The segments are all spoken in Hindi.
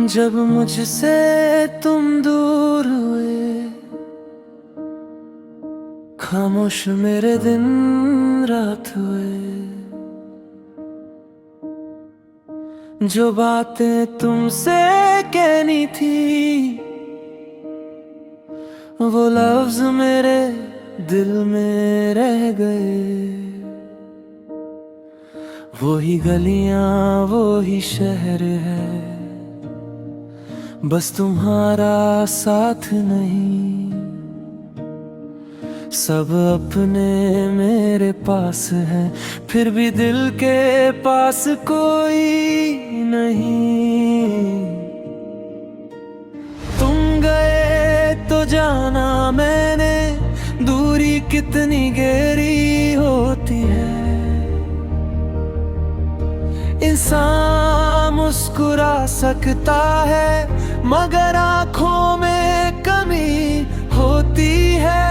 जब मुझसे तुम दूर हुए, खामोश मेरे दिन रात हुए। जो बातें तुमसे कहनी थी, वो लफ्ज मेरे दिल में रह गए। वो ही गलियां, वो ही शहर है, बस तुम्हारा साथ नहीं। सब अपने मेरे पास है, फिर भी दिल के पास कोई नहीं। तुम गए तो जाना मैंने, दूरी कितनी गहरी होती है। इंसान मुस्कुरा सकता है, मगर आंखों में कमी होती है।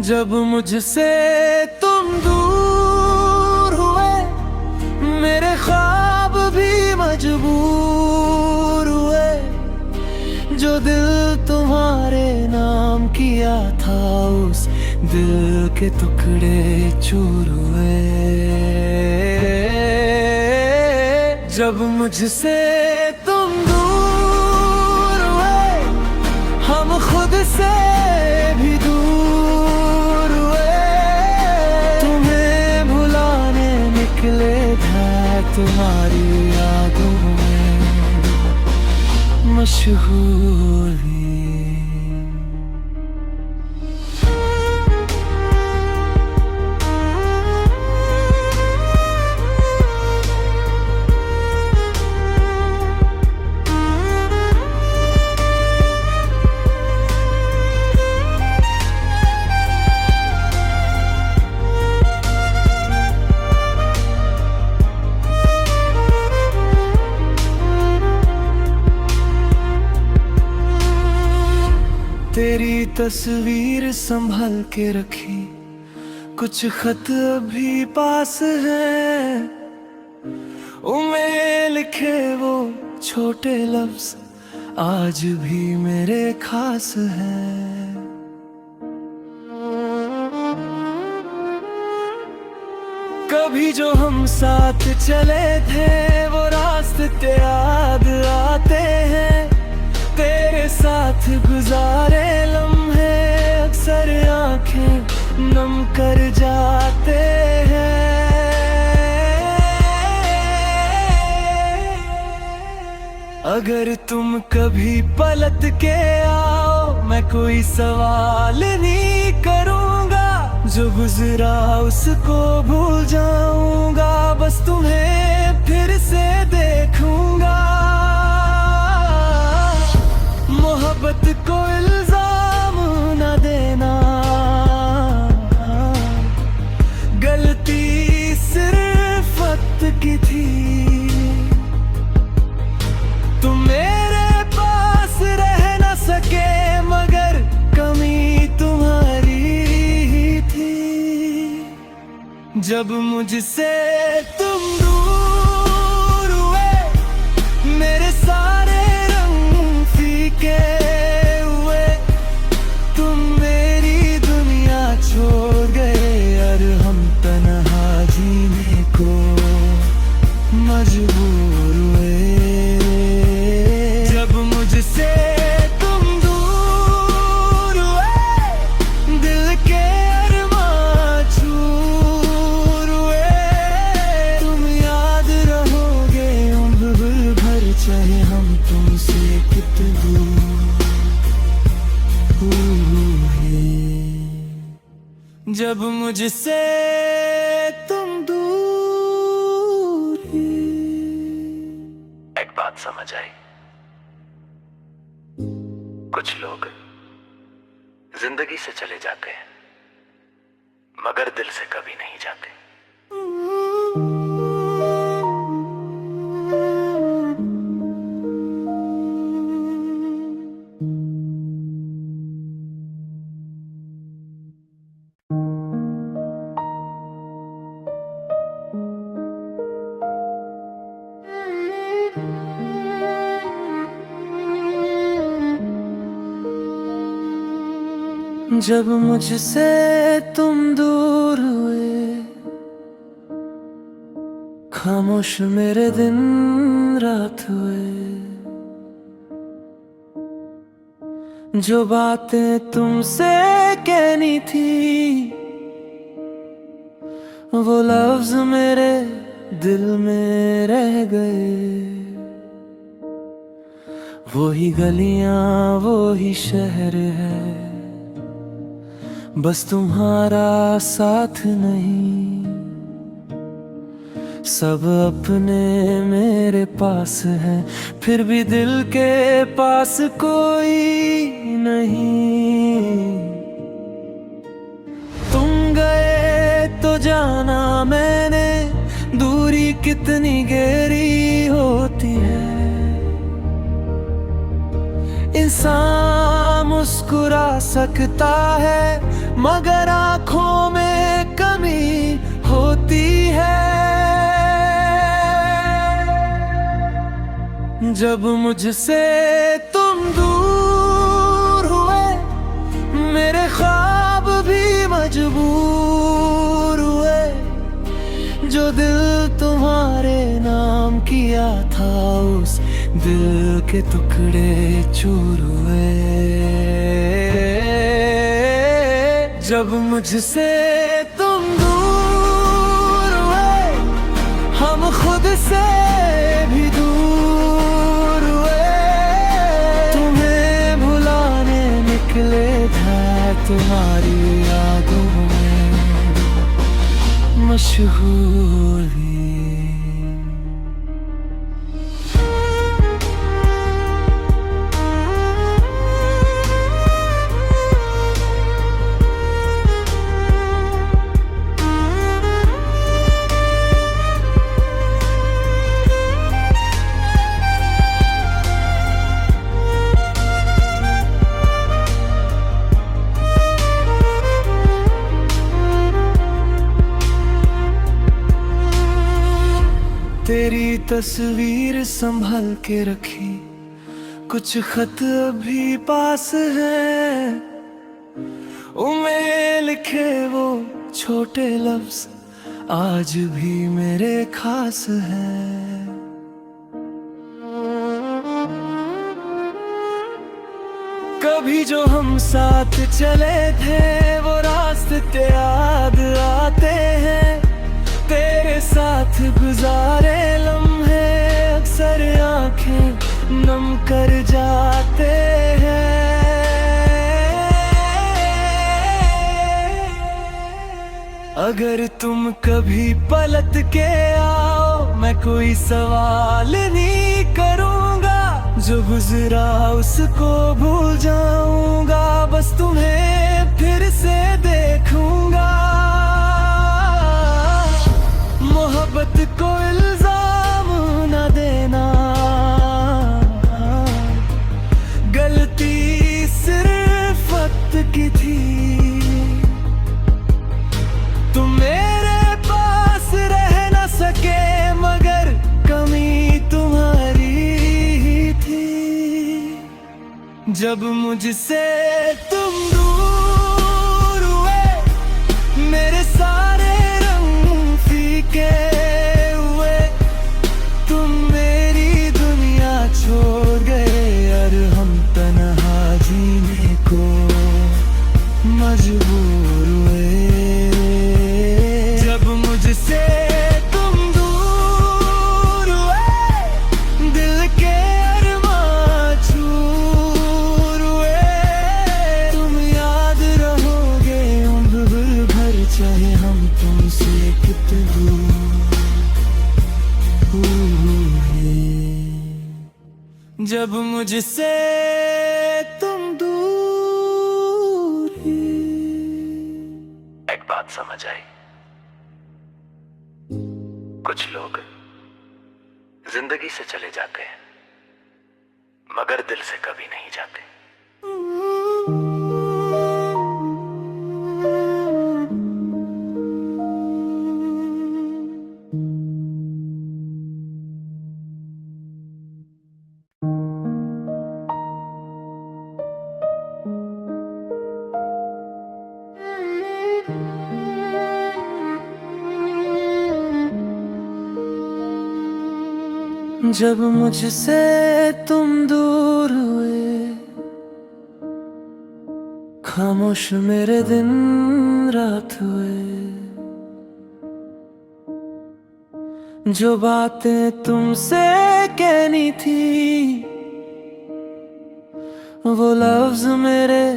जब मुझसे तुम दूर हुए, मेरे ख्वाब भी मजबूर हुए। जो दिल तुम्हारे नाम किया था, उस दिल के टुकड़े चूर हुए। जब मुझसे तुम दूर हुए, हम खुद से भी दूर हुए। तुम्हें भुलाने निकले थे, तुम्हारी यादों में मशहूर ही। तेरी तस्वीर संभल के रखी, कुछ खत अभी पास है। उनमें लिखे वो छोटे लफ्ज आज भी मेरे खास हैं। कभी जो हम साथ चले थे, वो रास्ते याद आते हैं। तेरे साथ गुजारे लम्हे अक्सर आंखें नम कर जाते हैं। अगर तुम कभी पलट के आओ, मैं कोई सवाल नहीं करूंगा। जो गुजरा उसको भूल जाऊंगा, बस तुम्हें फिर से देखूंगा। मोहब्बत को इल्जाम न देना, गलती सिर्फ वक्त की थी। तुम मेरे पास रह न सके, मगर कमी तुम्हारी ही थी। जब मुझसे तुम दूर हुए, मेरे सारे रंग फीके हुए। तुम मेरी दुनिया छोड़ गए, और हम तन्हा जीने को मजबूर हुए। जब मुझसे तुम दूर हुए, दिल के अरमां चूर हुए। तुम याद रहोगे उम्र भर, चाहे हम तुमसे कितने दूर हैं। जब मुझसे तुम दूर ही। एक बात समझ आई, कुछ लोग जिंदगी से चले जाते हैं, मगर दिल से कभी नहीं जाते। जब मुझसे तुम दूर हुए, खामोश मेरे दिन रात हुए। जो बातें तुमसे कहनी थी, वो लफ्ज मेरे दिल में रह गए। वो ही गलियां, वो ही शहर है, बस तुम्हारा साथ नहीं। सब अपने मेरे पास है, फिर भी दिल के पास कोई नहीं। तुम गए तो जाना मैंने, दूरी कितनी गहरी होती है। इंसान मुस्कुरा सकता है, मगर आंखों में कमी होती है। जब मुझसे तुम दूर हुए, मेरे ख्वाब भी मजबूर हुए। जो दिल तुम्हारे नाम किया था, उस दिल के टुकड़े चूर हुए। जब मुझसे तुम दूर हुए, हम खुद से भी दूर हुए। तुम्हें भुलाने निकले थे, तुम्हारी यादों में मशहूर ही। तेरी तस्वीर संभल के रखी, कुछ खत अभी पास है। उनमें लिखे वो छोटे लफ्ज आज भी मेरे खास हैं। कभी जो हम साथ चले थे, वो रास्ते याद आते हैं। तेरे साथ गुजारे लम्हे अक्सर आंखें नम कर जाते हैं। अगर तुम कभी पलट के आओ, मैं कोई सवाल नहीं करूंगा। जो गुजरा उसको भूल जाऊंगा, बस तुम्हें फिर से देखूंगा। मोहब्बत को इल्जाम न देना, गलती सिर्फ वक्त की थी। तुम मेरे पास रह न सके, मगर कमी तुम्हारी ही थी। जब मुझसे तुम दूर हुए, मेरे सारे रंग फीके हुए। तुम मेरी दुनिया छोड़ गए, और हम तन्हा जीने को मजबूर हुए। जब मुझसे तुम दूर हुए, दिल के अरमां चूर हुए। तुम याद रहोगे उम्र भर, चाहे हम तुमसे कितने दूर हैं। जब मुझसे तुम दूर ही। एक बात समझ आई, कुछ लोग जिंदगी से चले जाते हैं, मगर दिल से कभी नहीं जाते। जब मुझसे तुम दूर हुए, खामोश मेरे दिन रात हुए। जो बातें तुमसे कहनी थी, वो लफ्ज मेरे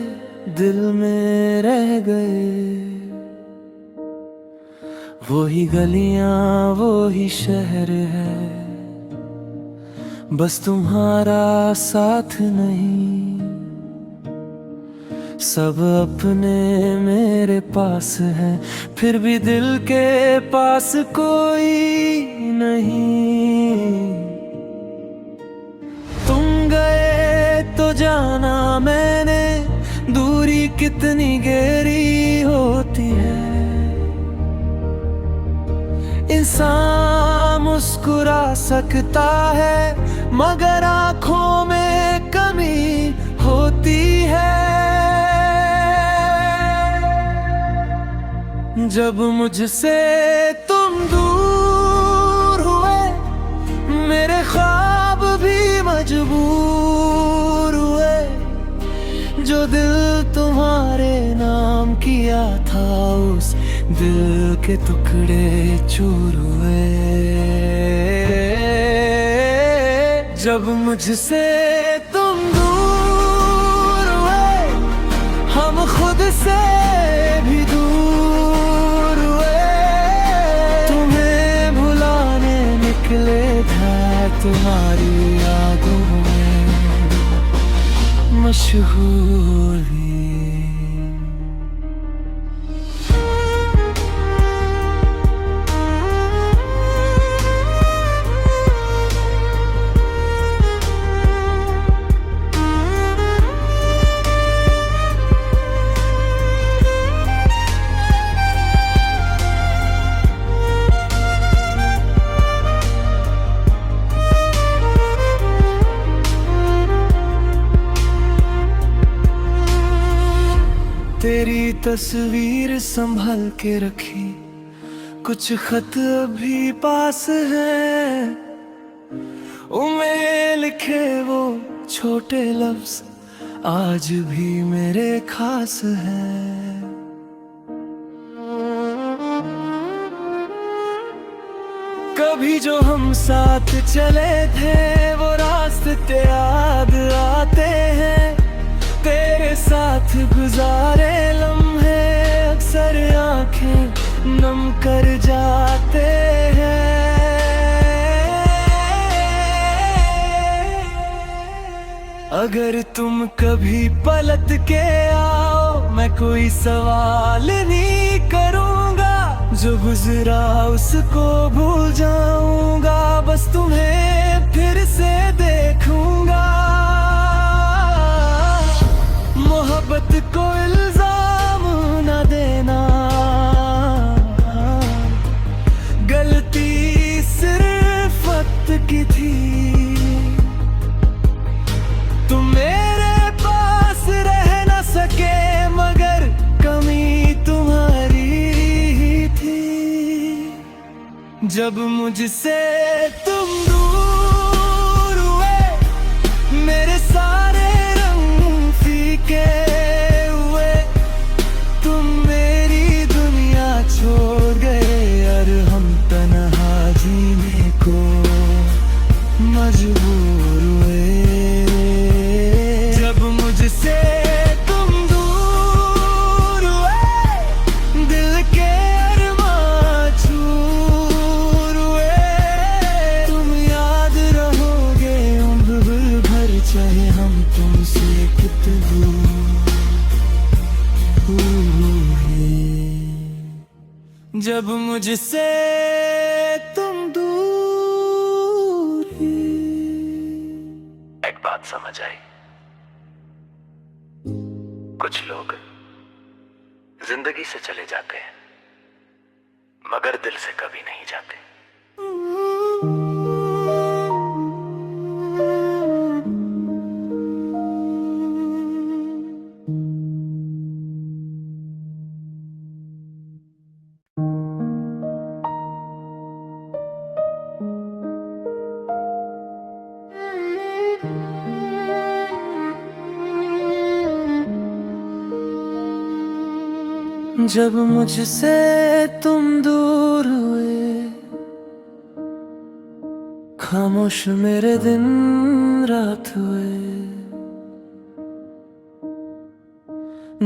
दिल में रह गए। वो ही गलियां, वो ही शहर है, बस तुम्हारा साथ नहीं। सब अपने मेरे पास है, फिर भी दिल के पास कोई नहीं। तुम गए तो जाना मैंने, दूरी कितनी गहरी होती है। इंसान मुस्कुरा सकता है, मगर आंखों में कमी होती है। जब मुझसे तुम दूर हुए, मेरे ख्वाब भी मजबूर हुए। जो दिल तुम्हारे नाम किया था, उस दिल के टुकड़े चूर हुए। जब मुझसे तुम दूर हुए, हम खुद से भी दूर हुए। तुम्हें भुलाने निकले थे, तुम्हारी यादों में मशहूर ही। तेरी तस्वीर संभल के रखी, कुछ खत अभी पास है। उनमें लिखे वो छोटे लफ्ज आज भी मेरे खास हैं। कभी जो हम साथ चले थे, वो रास्ते याद आते हैं। तेरे साथ गुजारे लम्हे अक्सर आंखें नम कर जाते हैं। अगर तुम कभी पलट के आओ, मैं कोई सवाल नहीं करूंगा। जो गुजरा उसको भूल जाऊंगा, बस तुम्हें फिर से देखूंगा। मोहब्बत को इल्जाम न देना, गलती सिर्फ वक्त की थी। तुम मेरे पास रह न सके, मगर कमी तुम्हारी ही थी। जब मुझसे तुम दूर हुए, मेरे सारे रंग फीके हुए। तुम मेरी दुनिया छोड़ गए, और हम तन्हा जीने को मजबूर हुए। जब मुझसे तुम दूर हुए, दिल के अरमां चूर हुए। तुम याद रहोगे उम्र भर, चाहे हम तुमसे कितने दूर हैं। जब मुझसे तुम दूर हैं। एक बात समझ आई, कुछ लोग जिंदगी से चले जाते हैं, मगर दिल से कभी नहीं जाते। जब मुझसे तुम दूर हुए, खामोश मेरे दिन रात हुए।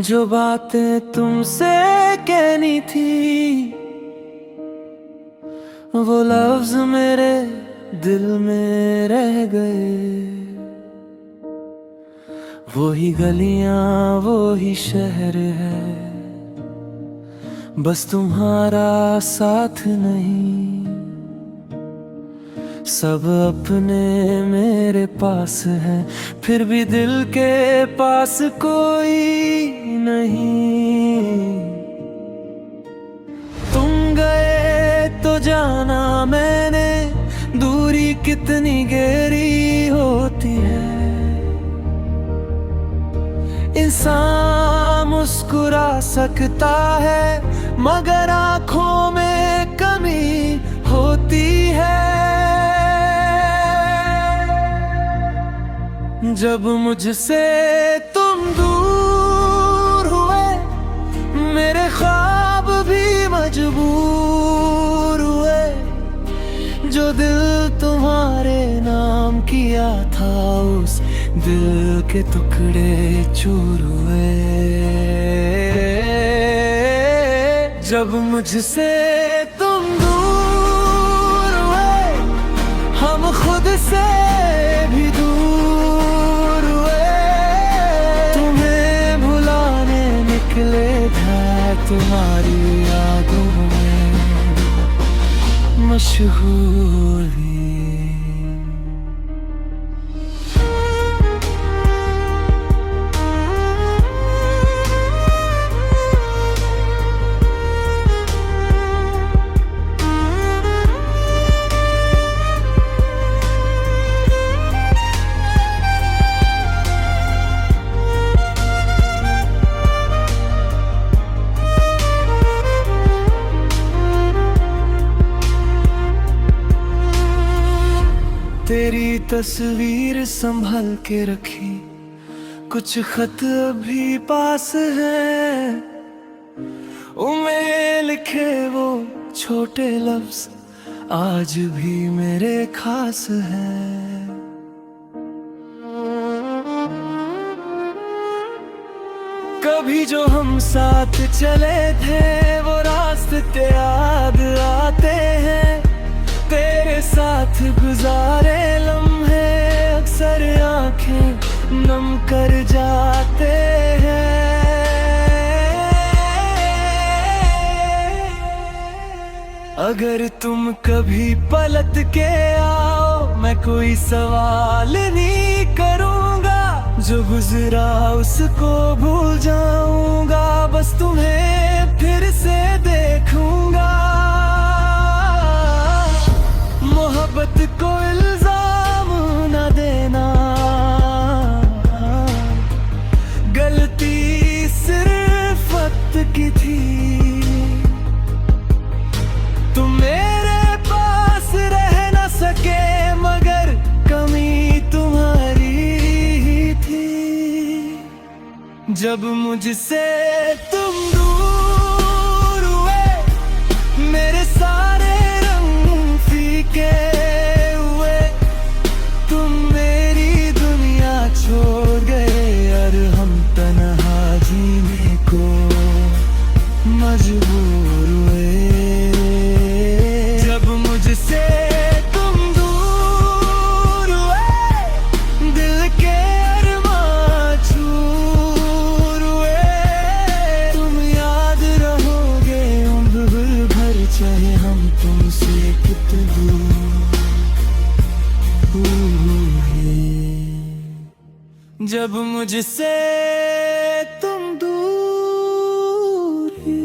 जो बातें तुमसे कहनी थी, वो लफ्ज मेरे दिल में रह गए। वो ही गलियां, वो ही शहर है, बस तुम्हारा साथ नहीं। सब अपने मेरे पास है, फिर भी दिल के पास कोई नहीं। तुम गए तो जाना मैंने, दूरी कितनी गहरी होती है। इंसान मुस्कुरा सकता है, मगर आंखों में कमी होती है। जब मुझसे तुम दूर हुए, मेरे ख्वाब भी मजबूर हुए। जो दिल तुम्हारे नाम किया था, उस दिल के टुकड़े चूर हुए। जब मुझसे तुम दूर हुए, हम खुद से भी दूर हुए। तुम्हें भुलाने निकले थे, तुम्हारी यादों में मशहूर ही। तेरी तस्वीर संभल के रखी, कुछ खत अभी पास है। उनमें लिखे वो छोटे लफ्ज आज भी मेरे खास हैं। कभी जो हम साथ चले थे, वो रास्ते याद आते हैं। तेरे साथ गुजारे लम्हे अक्सर आंखें नम कर जाते हैं। अगर तुम कभी पलट के आओ, मैं कोई सवाल नहीं करूंगा। जो गुजरा उसको भूल जाऊंगा, बस तुम्हें फिर से देखूंगा। मोहब्बत को इल्जाम न देना, गलती सिर्फ वक्त की थी। तुम मेरे पास रह न सके, मगर कमी तुम्हारी ही थी। जब मुझसे तुम दूर हुए, मेरे सारे फीके हुए। तुम मेरी दुनिया छोड़ गए, और हम तन्हा जीने को मजबूर हुए। जब मुझसे तुम दूर हुए, दिल के अरमां चूर हुए। तुम याद रहोगे उम्र भर, चाहे हम तुमसे कितनी जब मुझसे तुम दूर ही।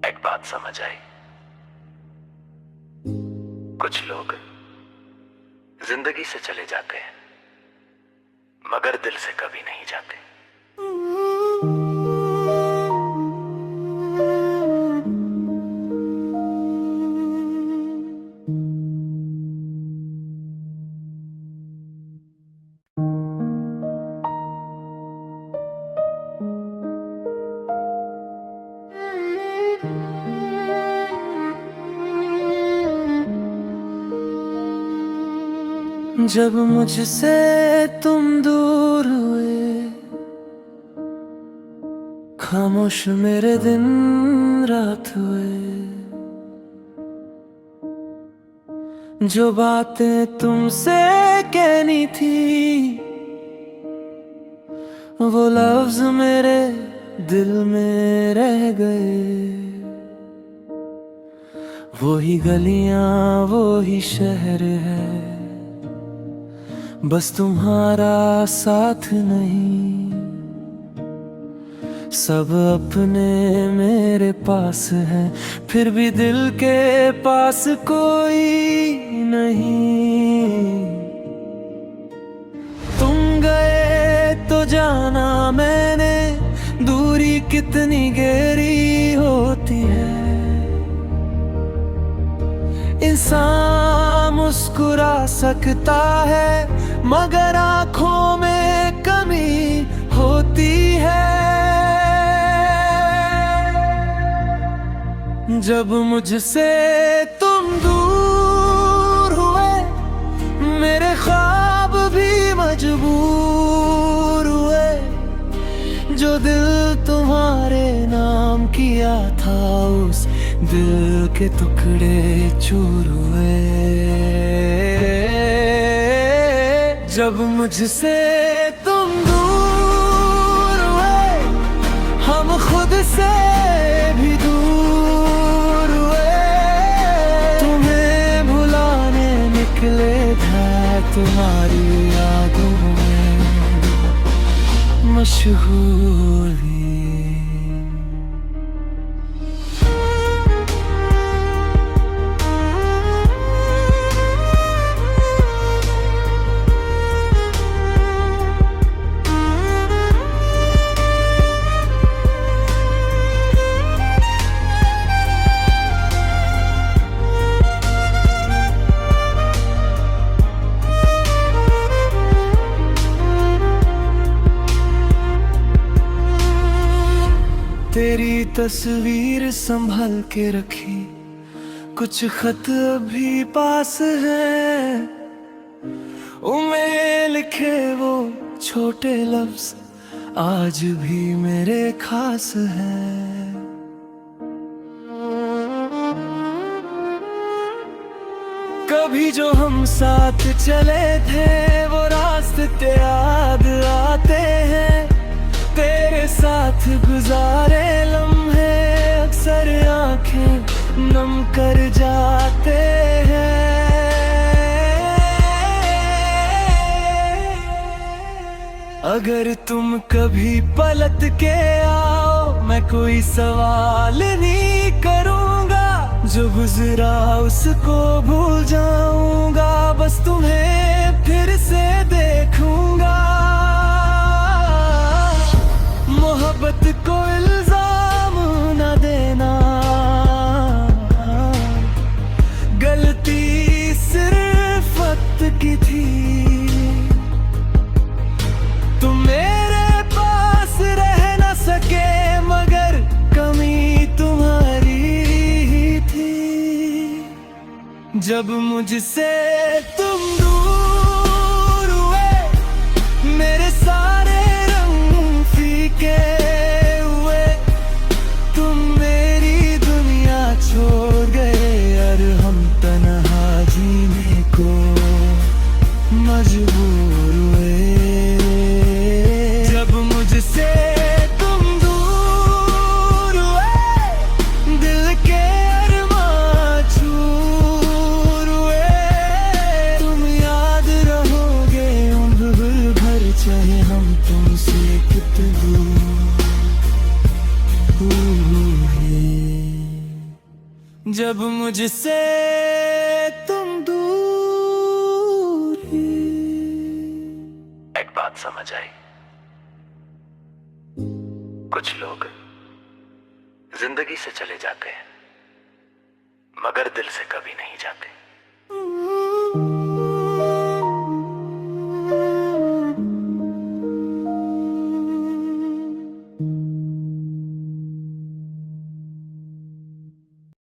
एक बात समझ आई, कुछ लोग जिंदगी से चले जाते हैं, मगर दिल से कभी नहीं जाते। जब मुझसे तुम दूर हुए, खामोश मेरे दिन रात हुए। जो बातें तुमसे कहनी थी, वो लफ्ज मेरे दिल में रह गए। वो ही गलियां, वो ही शहर है, बस तुम्हारा साथ नहीं। सब अपने मेरे पास है, फिर भी दिल के पास कोई नहीं। तुम गए तो जाना मैंने, दूरी कितनी गहरी होती है। इंसान मुस्कुरा सकता है, मगर आंखों में कमी होती है। जब मुझसे तुम दूर हुए, मेरे ख्वाब भी मजबूर हुए। जो दिल तुम्हारे नाम किया था, उस दिल के टुकड़े चूर हुए। जब मुझसे तुम दूर हुए, हम खुद से भी दूर हुए। तुम्हें भुलाने निकले थे, तुम्हारी यादों में मशहूर ही। तेरी तस्वीर संभल के रखी, कुछ खत अभी पास है। उनमें लिखे वो छोटे लफ्ज आज भी मेरे खास हैं। कभी जो हम साथ चले थे, वो रास्ते याद आते हैं। तेरे साथ गुजारे लम्हे अक्सर आंखें नम कर जाते हैं। अगर तुम कभी पलट के आओ, मैं कोई सवाल नहीं करूंगा। जो गुजरा उसको भूल जाऊंगा, बस तुम्हें फिर से देखूंगा। मोहब्बत को इल्जाम न देना, गलती सिर्फ वक्त की थी। तुम मेरे पास रह न सके, मगर कमी तुम्हारी ही थी। जब मुझसे तुम दूर हुए, मेरे सारे के हुए। तुम मेरी दुनिया छोड़ गए, और हम तन्हा जीने को मजबूर हुए। जब मुझसे तुम दूर हुए, दिल के अरमां चूर हुए। तुम याद रहोगे उम्र भर, चाहे हम तुमसे कितने दूर। जब मुझसे तुम दूर ही। एक बात समझ आई, कुछ लोग जिंदगी से चले जाते हैं, मगर दिल से कभी नहीं जाते।